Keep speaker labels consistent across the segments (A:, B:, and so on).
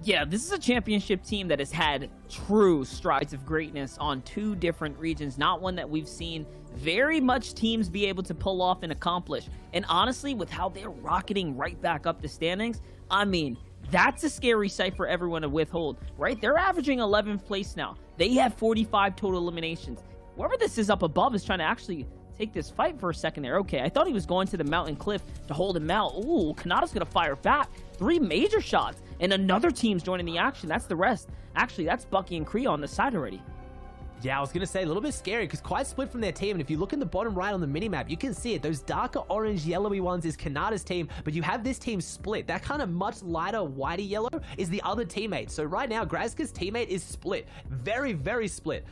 A: Yeah, this is a championship team that has had true strides of greatness on two different regions, not one that we've seen very much teams be able to pull off and accomplish. And honestly, with how they're rocketing right back up the standings, I mean, that's a scary sight for everyone to withhold, right? They're averaging 11th place now. They have 45 total eliminations. Whoever this is up above is trying to actually take this fight for a second there. Okay, I thought he was going to the mountain cliff to hold him out. Ooh, Kanata's gonna fire back. 3 major shots, and another team's joining the action. That's the rest. Actually, that's Bucky and Kree on the side already.
B: Yeah, I was going to say a little bit scary because quite split from their team. And if you look in the bottom right on the minimap, you can see it. Those darker orange, yellowy ones is Kanata's team, but you have this team split. That kind of much lighter, whitey yellow is the other teammate. So right now, Grazka's teammate is split. Very, very split.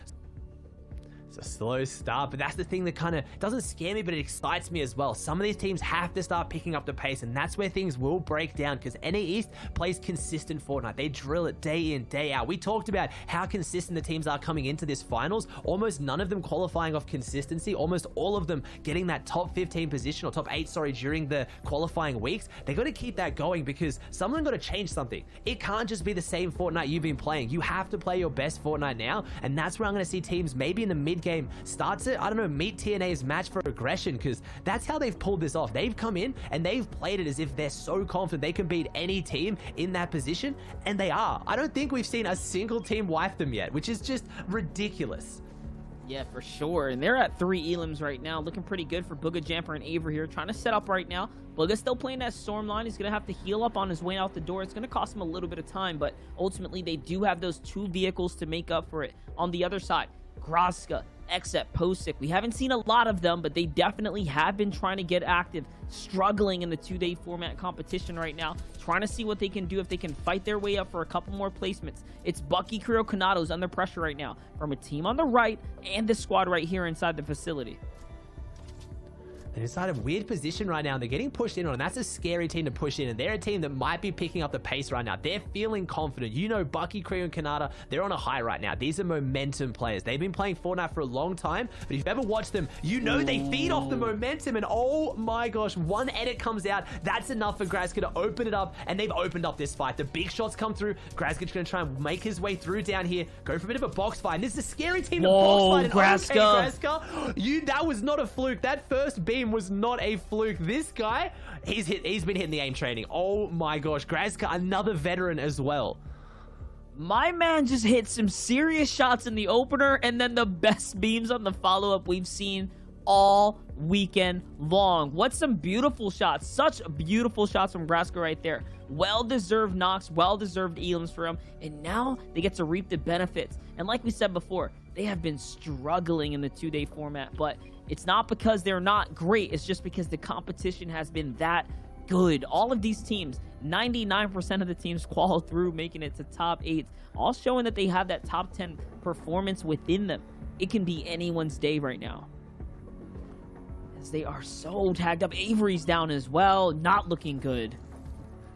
B: It's a slow start, but that's the thing that kind of doesn't scare me, but it excites me as well. Some of these teams have to start picking up the pace, and that's where things will break down because NA East plays consistent Fortnite. They drill it day in, day out. We talked about how consistent the teams are coming into this finals. Almost none of them qualifying off consistency. Almost all of them getting that top 15 position, or top 8, sorry, during the qualifying weeks. They got to keep that going because some of them got to change something. It can't just be the same Fortnite you've been playing. You have to play your best Fortnite now, and that's where I'm going to see teams maybe in the mid game starts it, I don't know, meet TNA's match for aggression, because that's how they've pulled this off. They've come in and they've played it as if they're so confident they can beat any team in that position, and they are. I don't think we've seen a single team wipe them yet, which is just ridiculous.
A: Yeah, for sure. And they're at 3 elims right now, looking pretty good for Booga, Jamper, and Avery here, trying to set up right now. Booga's still playing that storm line. He's going to have to heal up on his way out the door. It's going to cost him a little bit of time, but ultimately they do have those 2 vehicles to make up for it. On the other side, Graska, Except Posick. We haven't seen a lot of them, but they definitely have been trying to get active, struggling in the 2-day format competition right now, trying to see what they can do if they can fight their way up for a couple more placements. It's Bucky, Kiro, Kanato's under pressure right now from a team on the right and the squad right here inside the facility.
B: They're inside a weird position right now, and they're getting pushed in on, and that's a scary team to push in, and they're a team that might be picking up the pace right now. They're feeling confident. You know, Bucky, Kree, and Kanata, they're on a high right now. These are momentum players. They've been playing Fortnite for a long time, but if you've ever watched them, you know they feed off the momentum, and oh my gosh, one edit comes out. That's enough for Grazka to open it up, and they've opened up this fight. The big shots come through. Grazka's going to try and make his way through down here, go for a bit of a box fight, and this is a scary team to box fight.
A: Grazka.
B: Okay, Grazka, that was not a fluke. That first beam was not a fluke. This guy, he's been hitting the aim training. Oh my gosh, Grazka, another veteran as well.
A: My man just hit some serious shots in the opener, and then the best beams on the follow-up we've seen all weekend long. What some beautiful shots. Such beautiful shots from Grazka right there. Well-deserved knocks, well-deserved elims for him, and now they get to reap the benefits. And like we said before, they have been struggling in the 2-day format, but it's not because they're not great. It's just because the competition has been that good. All of these teams, 99% of the teams qual through, making it to top 8, all showing that they have that top 10 performance within them. It can be anyone's day right now, as they are so tagged up. Avery's down as well, not looking good.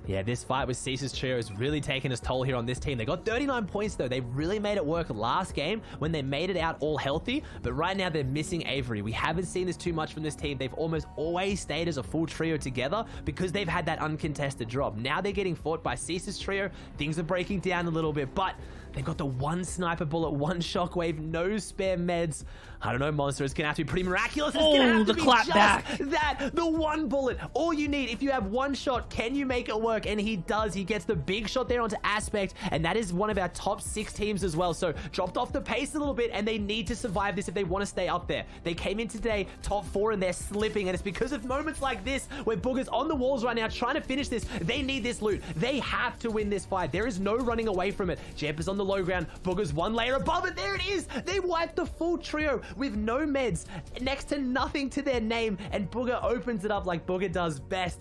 B: Yeah, this fight with Cease's trio is really taking its toll here on this team. They got 39 points, though. They really made it work last game when they made it out all healthy, but right now they're missing Avery. We haven't seen this too much from this team. They've almost always stayed as a full trio together because they've had that uncontested drop. Now they're getting fought by Cease's trio. Things are breaking down a little bit, but they've got the 1 sniper bullet, 1 shockwave, no spare meds. I don't know, Monster. It's going to have to be pretty miraculous. It's going to have to be
A: clap
B: just
A: back.
B: that. The 1 bullet. All you need. If you have 1 shot, can you make it work? And he does. He gets the big shot there onto Aspect, and that is one of our top 6 teams as well. So dropped off the pace a little bit, and they need to survive this if they want to stay up there. They came in today top 4, and they're slipping, and it's because of moments like this where Booger's on the walls right now trying to finish this. They need this loot. They have to win this fight. There is no running away from it. Jamper's on the low ground. Booger's 1 layer above it. There it is. They wiped the full trio with no meds, next to nothing to their name, and Booger opens it up like Booger does best.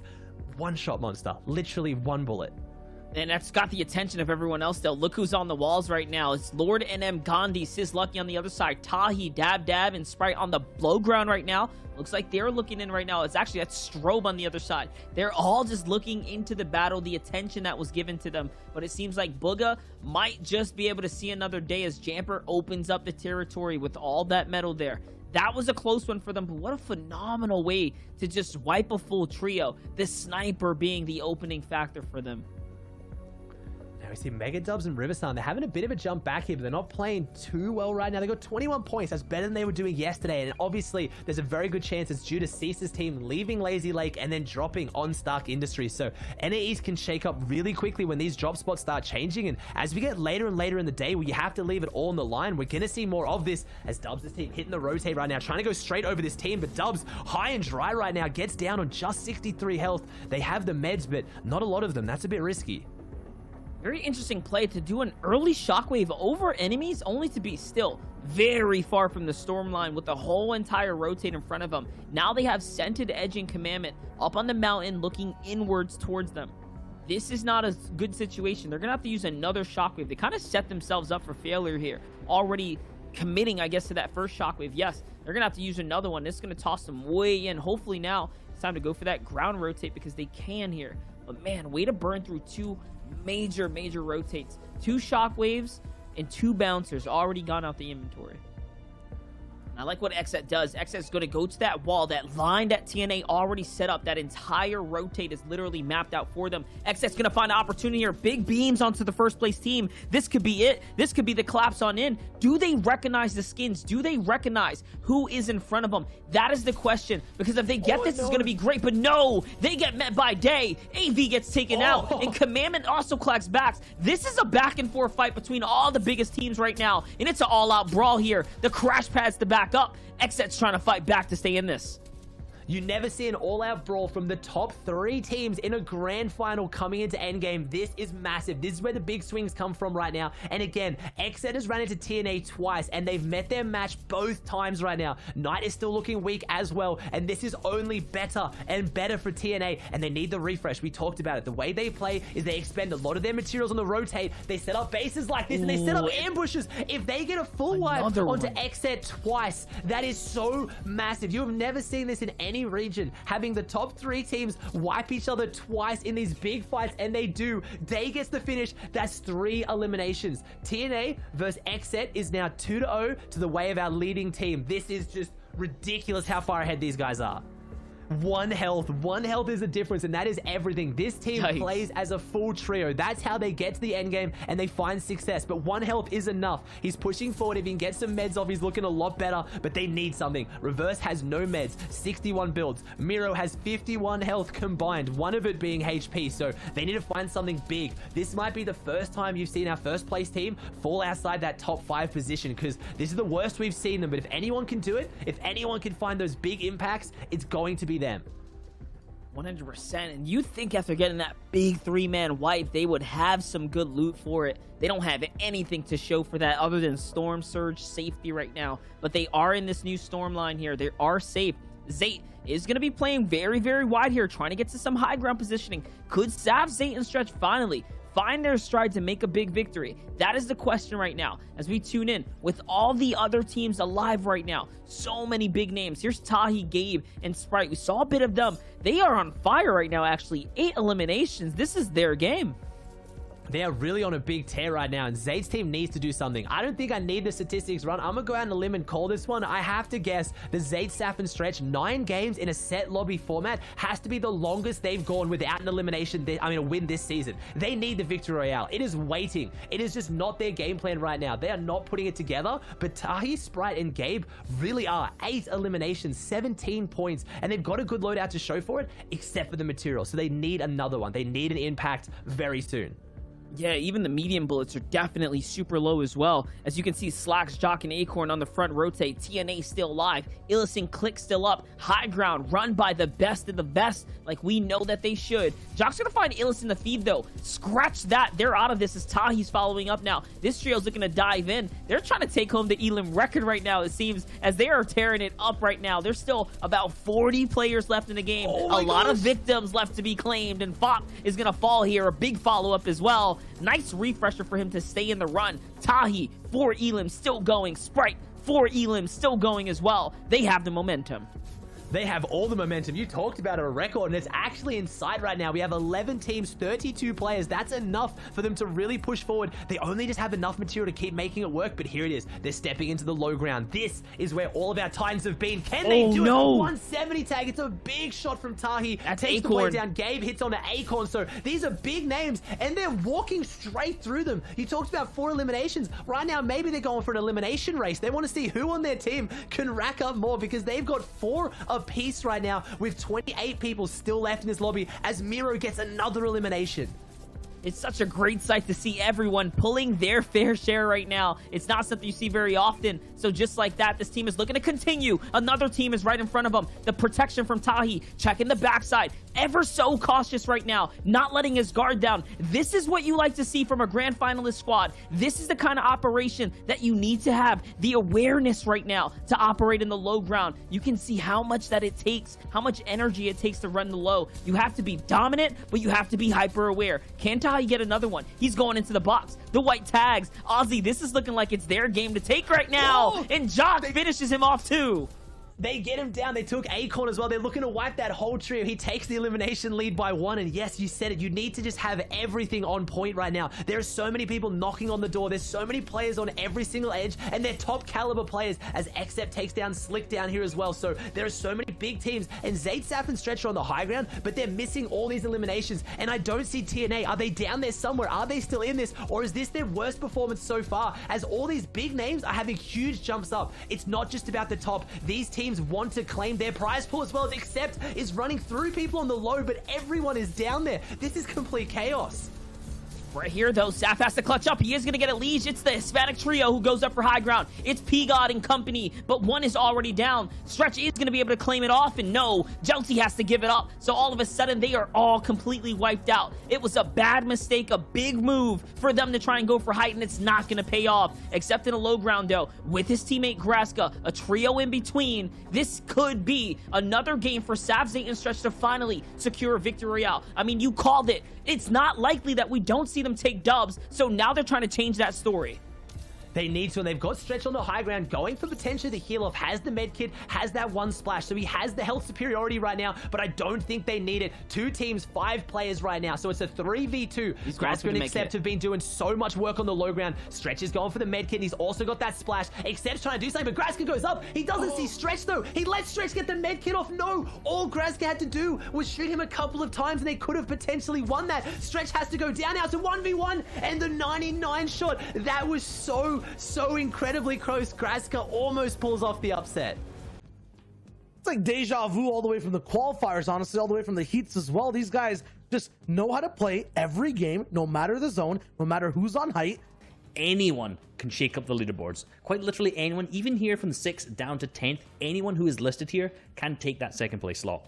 B: 1 shot, Monster. Literally 1 bullet.
A: And that's got the attention of everyone else, though. Look who's on the walls right now. It's Lord NM, Gandhi, Sis Lucky on the other side, Tahi, Dab, and Sprite on the low ground right now. Looks like they're looking in right now. It's actually that Strobe on the other side. They're all just looking into the battle, the attention that was given to them. But it seems like Booga might just be able to see another day as Jamper opens up the territory with all that metal there. That was a close one for them, but what a phenomenal way to just wipe a full trio. The sniper being the opening factor for them.
B: we see Mega Dubs and Riversun. They're having a bit of a jump back here, but they're not playing too well right now. They got 21 points. That's better than they were doing yesterday. And obviously, there's a very good chance it's due to Cease's team leaving Lazy Lake and then dropping on Stark Industries. So NAEs can shake up really quickly when these drop spots start changing. And as we get later and later in the day where you have to leave it all on the line, we're going to see more of this as Dubs' team hitting the rotate right now, trying to go straight over this team. But Dubs, high and dry right now, gets down on just 63 health. They have the meds, but not a lot of them. That's a bit risky.
A: Very interesting play to do an early shockwave over enemies, only to be still very far from the storm line with the whole entire rotate in front of them. Now they have Scented Edge and Commandment up on the mountain looking inwards towards them. This is not a good situation. They're going to have to use another shockwave. They kind of set themselves up for failure here, already committing, I guess, to that first shockwave. Yes, they're going to have to use another one. This is going to toss them way in. Hopefully now it's time to go for that ground rotate because they can here. But man, way to burn through two major rotates. 2 shockwaves and 2 bouncers already gone out the inventory. I like what XZ does. XZ is going to go to that wall, that line that TNA already set up. That entire rotate is literally mapped out for them. XZ is going to find an opportunity here. Big beams onto the first place team. This could be it. This could be the collapse on in. Do they recognize the skins? Do they recognize who is in front of them? That is the question. Because if they get this, it's going to be great. But no, they get met by day. AV gets taken out. And Commandment also collects backs. This is a back and forth fight between all the biggest teams right now. And it's an all-out brawl here. The crash pads to back up. XZ's trying to fight back to stay in this.
B: You never see an all-out brawl from the top 3 teams in a grand final coming into endgame. This is massive. This is where the big swings come from right now. And again, XZ has run into TNA twice, and they've met their match both times right now. Knight is still looking weak as well, and this is only better and better for TNA, and they need the refresh. We talked about it. The way they play is they expend a lot of their materials on the rotate. They set up bases like this, and they set up ambushes. If they get a full wipe onto XZ twice, that is so massive. You have never seen this in any region, having the top 3 teams wipe each other twice in these big fights, and they do. Day gets the finish. That's 3 eliminations. TNA versus XZ is now 2-0 to the way of our leading team. This is just ridiculous how far ahead these guys are. 1 health. 1 health is the difference, and that is everything. This team plays as a full trio. That's how they get to the end game and they find success. But 1 health is enough. He's pushing forward. If he can get some meds off, he's looking a lot better, but they need something. Reverse has no meds, 61 builds. Miro has 51 health combined, one of it being HP, so they need to find something big. This might be the first time you've seen our first place team fall outside that top 5 position, because this is the worst we've seen them. But if anyone can do it, if anyone can find those big impacts, it's going to be them.
A: 100%. And you think after getting that big 3-man wipe, they would have some good loot for it. They don't have anything to show for that other than Storm Surge safety right now. But they are in this new Storm line here. They are safe. Zayt is going to be playing very wide here, trying to get to some high ground positioning. Could Sav, Zayt, and Stretch finally find their stride to make a big victory? That is the question right now as we tune in with all the other teams alive right now. So many big names. Here's Tahi, Gabe, and Sprite. We saw a bit of them. They are on fire right now, actually. 8 eliminations. This is their game.
B: They are really on a big tear right now, and Zayt's team needs to do something. I don't think I need the statistics run. I'm gonna go out on a limb and call this one. I have to guess the Zayt, Saf, and Stretch 9 games in a set lobby format has to be the longest they've gone without an elimination, a win this season. They need the Victory Royale. It is waiting. It is just not their game plan right now. They are not putting it together, but Tahi, Sprite, and Gabe really are. 8 eliminations, 17 points, and they've got a good loadout to show for it, except for the material. So they need another one. They need an impact very soon.
A: Yeah, even the medium bullets are definitely super low as well. As you can see, Slacks, Jock, and Acorn on the front rotate. TNA still live. Illis and Click still up. High ground run by the best of the best, like we know that they should. Jock's gonna find Illis in the feed though. Scratch that. They're out of this as Tahi's following up now. This trio's looking to dive in. They're trying to take home the Elim record right now, it seems, as they are tearing it up right now. There's still about 40 players left in the game. A lot of victims left to be claimed, and Fop is gonna fall here. A big follow-up as well. Nice refresher for him to stay in the run. Tahi, 4 Elim still going. Sprite, 4 Elim still going as well. They have the momentum.
B: They have all the momentum. You talked about a record, and it's actually in sight right now. We have 11 teams, 32 players. That's enough for them to really push forward. They only just have enough material to keep making it work, but here it is. They're stepping into the low ground. This is where all of our Titans have been. Can they do it? 170 tag. It's a big shot from Tahi.
A: That's
B: takes
A: Acorn.
B: the way down. Gabe hits on an Acorn. So these are big names, and they're walking straight through them. You talked about 4 eliminations. Right now, maybe they're going for an elimination race. They want to see who on their team can rack up more because they've got 4 apiece right now with 28 people still left in this lobby as Miro gets another elimination.
A: It's such a great sight to see everyone pulling their fair share right now. It's not something you see very often. So just like that, this team is looking to continue. Another team is right in front of them. The protection from Tahi, checking the backside. Ever so cautious right now, not letting his guard down. This is what you like to see from a grand finalist squad. This is the kind of operation that you need to have. The awareness right now to operate in the low ground. You can see how much that it takes, how much energy it takes to run the low. You have to be dominant, but you have to be hyper aware. Can Tahi get another one? He's going into the box. The white tags. Aussie, this is looking like it's their game to take right now.
B: Whoa!
A: And Jock finishes him off too.
B: They get him down. They took Acorn as well. They're looking to wipe that whole trio. He takes the elimination lead by 1. And yes, you said it. You need to just have everything on point right now. There are so many people knocking on the door. There's so many players on every single edge. And they're top caliber players as Xcept takes down Slick down here as well. So there are so many big teams. And Zayt, Saf, and Stretch are on the high ground. But they're missing all these eliminations. And I don't see TNA. Are they down there somewhere? Are they still in this? Or is this their worst performance so far? As all these big names are having huge jumps up. It's not just about the top. These teams want to claim their prize pool as well as Xcept is running through people on the low, but everyone is down there. This is complete chaos.
A: Right here, though, Saf has to clutch up. He is going to get a leash. It's the Hispanic trio who goes up for high ground. It's P-God and company, but one is already down. Stretch is going to be able to claim it off, and no, Jelty has to give it up. So all of a sudden, they are all completely wiped out. It was a bad mistake, a big move for them to try and go for height, and it's not going to pay off, except in a low ground, though. With his teammate Graska, a trio in between, this could be another game for Saf, Zayt, and Stretch to finally secure a victory royale. I mean, you called it. It's not likely that we don't see them take dubs, so now they're trying to change that story.
B: They need to, and they've got Stretch on the high ground, going for potentially the heal off, has the med kit, has that 1 splash, so he has the health superiority right now, but I don't think they need it. 2 teams, 5 players right now, so it's a 3v2. Graska and Xcept have been doing so much work on the low ground. Stretch is going for the med kit, and he's also got that splash. Xcept's trying to do something, but Graska goes up. He doesn't see Stretch, though. He lets Stretch get the med kit off. No, all Graska had to do was shoot him a couple of times, and they could have potentially won that. Stretch has to go down now to 1v1, and the 99 shot. That was so incredibly close. Graska almost pulls off the upset.
C: It's like deja vu all the way from the qualifiers, honestly, all the way from the heats as well. These guys just know how to play every game, no matter the zone, no matter who's on height.
D: Anyone can shake up the leaderboards. Quite literally anyone, even here from the 6th down to 10th, anyone who is listed here can take that 2nd place slot.